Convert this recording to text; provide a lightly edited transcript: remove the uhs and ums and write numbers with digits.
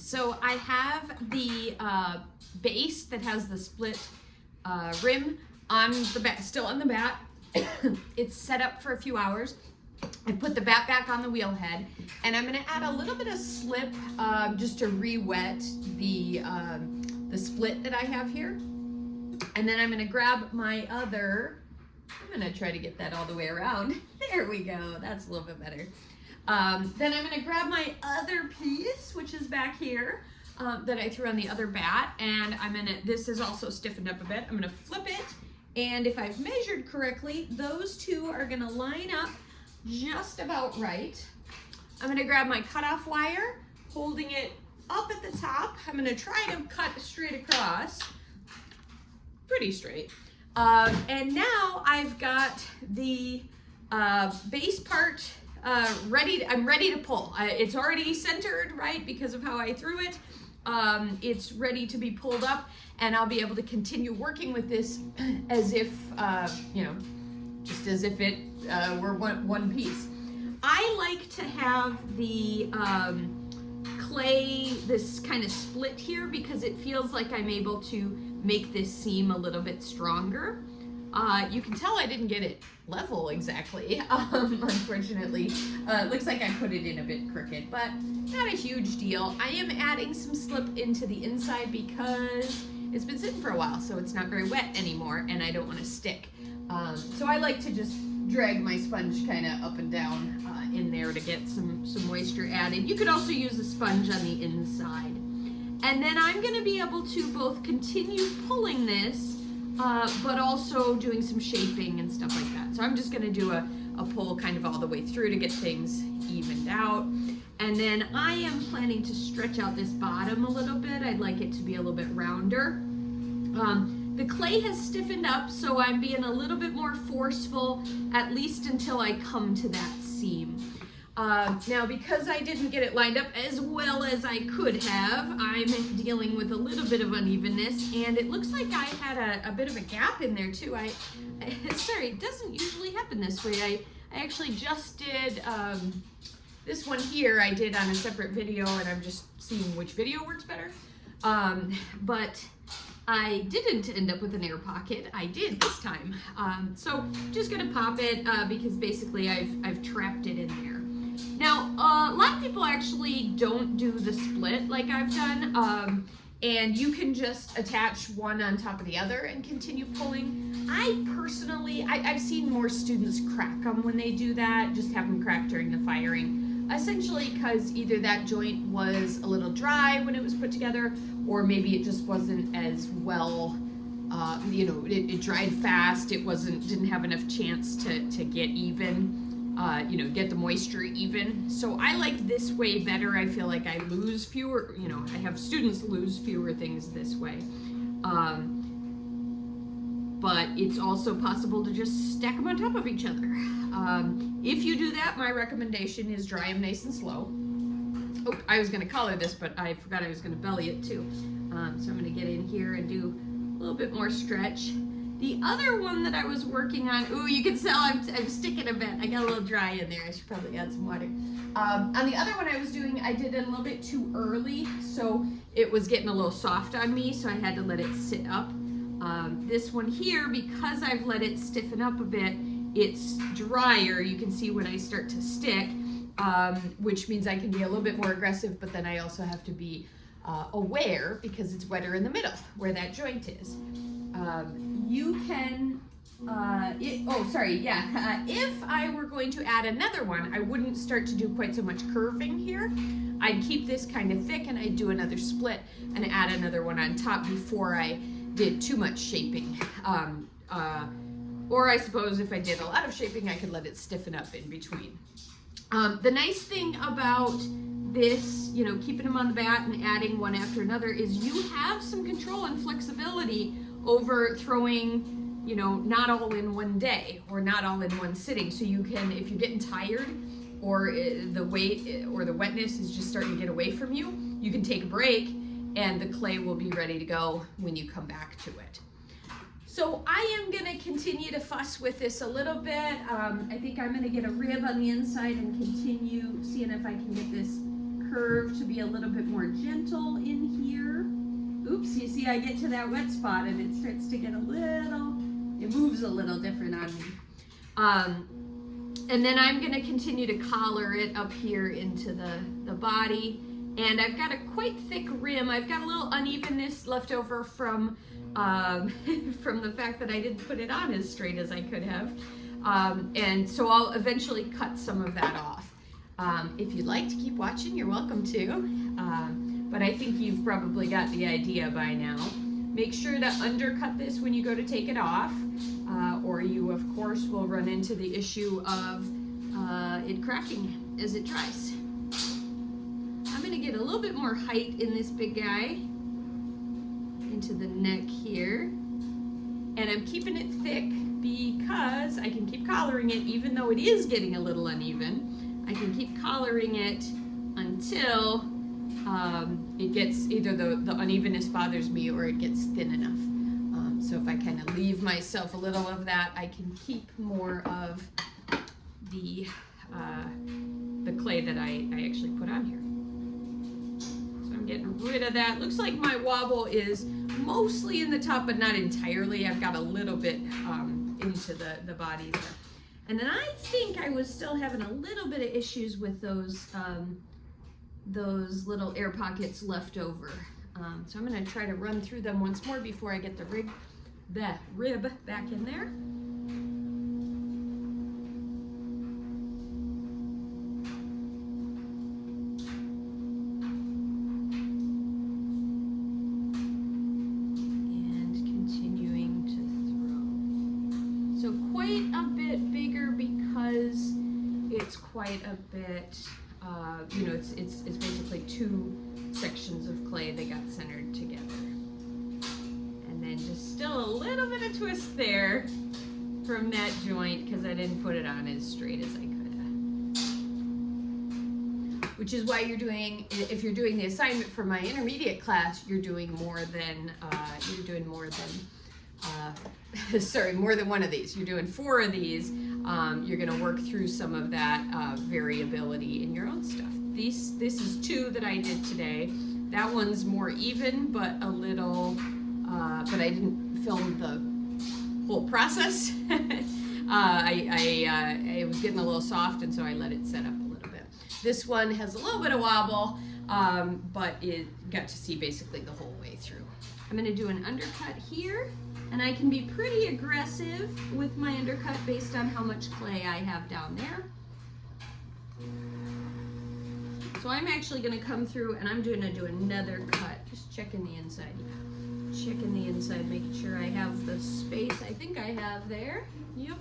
So I have the base that has the split rim on the bat, still on the bat. It's set up for a few hours. I put the bat back on the wheel head, and I'm going to add a little bit of slip just to re-wet the split that I have here. And then I'm going to grab my other, I'm going to try to get that all the way around. There we go. That's a little bit better. Then I'm going to grab my other piece, which is back here, that I threw on the other bat, and this is also stiffened up a bit. I'm going to flip it, and if I've measured correctly, those two are going to line up just about right. I'm going to grab my cutoff wire, holding it up at the top. I'm going to try to cut straight across, pretty straight. And now I've got the base part ready. I'm ready to pull. It's already centered, right, because of how I threw it. It's ready to be pulled up, and I'll be able to continue working with this as if, just as if it were one piece. I like to have the clay, this kind of split here, because it feels like I'm able to make this seam a little bit stronger. You can tell I didn't get it level exactly, unfortunately. It looks like I put it in a bit crooked, but not a huge deal. I am adding some slip into the inside because it's been sitting for a while, so it's not very wet anymore, and I don't want to stick. So I like to just drag my sponge kind of up and down in there to get some moisture added. You could also use a sponge on the inside. And then I'm going to be able to both continue pulling this, but also doing some shaping and stuff like that. So I'm just going to do a pull kind of all the way through to get things evened out. And then I am planning to stretch out this bottom a little bit. I'd like it to be a little bit rounder. The clay has stiffened up, so I'm being a little bit more forceful, at least until I come to that seam. Now, because I didn't get it lined up as well as I could have, I'm dealing with a little bit of unevenness, and it looks like I had a bit of a gap in there too. Sorry, it doesn't usually happen this way. I actually just did this one here. I did on a separate video, and I'm just seeing which video works better. But I didn't end up with an air pocket. I did this time. So just gonna pop it because basically I've trapped it in there. Now, a lot of people actually don't do the split like I've done, and you can just attach one on top of the other and continue pulling. I personally, I've seen more students crack them when they do that, just have them crack during the firing, essentially because either that joint was a little dry when it was put together, or maybe it just wasn't as well, it dried fast, it didn't have enough chance to get even. Get the moisture even. So I like this way better. I feel like I lose fewer, I have students lose fewer things this way. But it's also possible to just stack them on top of each other. If you do that, my recommendation is dry them nice and slow. Oh, I was gonna color this, but I forgot I was gonna belly it too. So I'm gonna get in here and do a little bit more stretch. The other one that I was working on, ooh, you can tell I'm sticking a bit. I got a little dry in there. I should probably add some water. On the other one I was doing, I did it a little bit too early, so it was getting a little soft on me, so I had to let it sit up. This one here, because I've let it stiffen up a bit, it's drier. You can see when I start to stick, which means I can be a little bit more aggressive, but then I also have to be aware because it's wetter in the middle where that joint is. You can, if I were going to add another one, I wouldn't start to do quite so much curving here. I'd keep this kind of thick and I'd do another split and add another one on top before I did too much shaping. Or I suppose if I did a lot of shaping, I could let it stiffen up in between. The nice thing about this, keeping them on the bat and adding one after another is you have some control and flexibility over throwing, not all in one day or not all in one sitting. So you can, if you're getting tired or the weight or the wetness is just starting to get away from you, you can take a break and the clay will be ready to go when you come back to it. So I am gonna continue to fuss with this a little bit. I think I'm gonna get a rib on the inside and continue seeing if I can get this curve to be a little bit more gentle in here. Oops, you see I get to that wet spot and it starts to get a little, it moves a little different on me. And then I'm gonna continue to collar it up here into the body. And I've got a quite thick rim. I've got a little unevenness left over from from the fact that I didn't put it on as straight as I could have. And so I'll eventually cut some of that off. If you'd like to keep watching, you're welcome to. But I think you've probably got the idea by now. Make sure to undercut this when you go to take it off, or you of course will run into the issue of it cracking as it dries. I'm gonna get a little bit more height in this big guy, into the neck here. And I'm keeping it thick because I can keep collaring it even though it is getting a little uneven. I can keep collaring it until it gets, either the unevenness bothers me or it gets thin enough. So if I kind of leave myself a little of that, I can keep more of the clay that I actually put on here. So I'm getting rid of that. Looks like my wobble is mostly in the top, but not entirely. I've got a little bit into the body there. And then I think I was still having a little bit of issues with those little air pockets left over. So I'm gonna try to run through them once more before I get the rib back in there. And continuing to throw. So quite a bit bigger because it's quite a bit, you know, it's basically two sections of clay that got centered together. And then just still a little bit of twist there from that joint because I didn't put it on as straight as I could. Which is why you're doing, if you're doing the assignment for my intermediate class, you're doing more than more than one of these. You're doing 4 of these. You're going to work through some of that variability in your own stuff. This is 2 that I did today. That one's more even, but a little, but I didn't film the whole process. I was getting a little soft, and so I let it set up a little bit. This one has a little bit of wobble, but it got to see basically the whole way through. I'm going to do an undercut here. And I can be pretty aggressive with my undercut based on how much clay I have down there. So I'm actually going to come through and I'm going to do another cut, just checking the inside. Checking the inside, making sure I have the space I think I have there. Yep.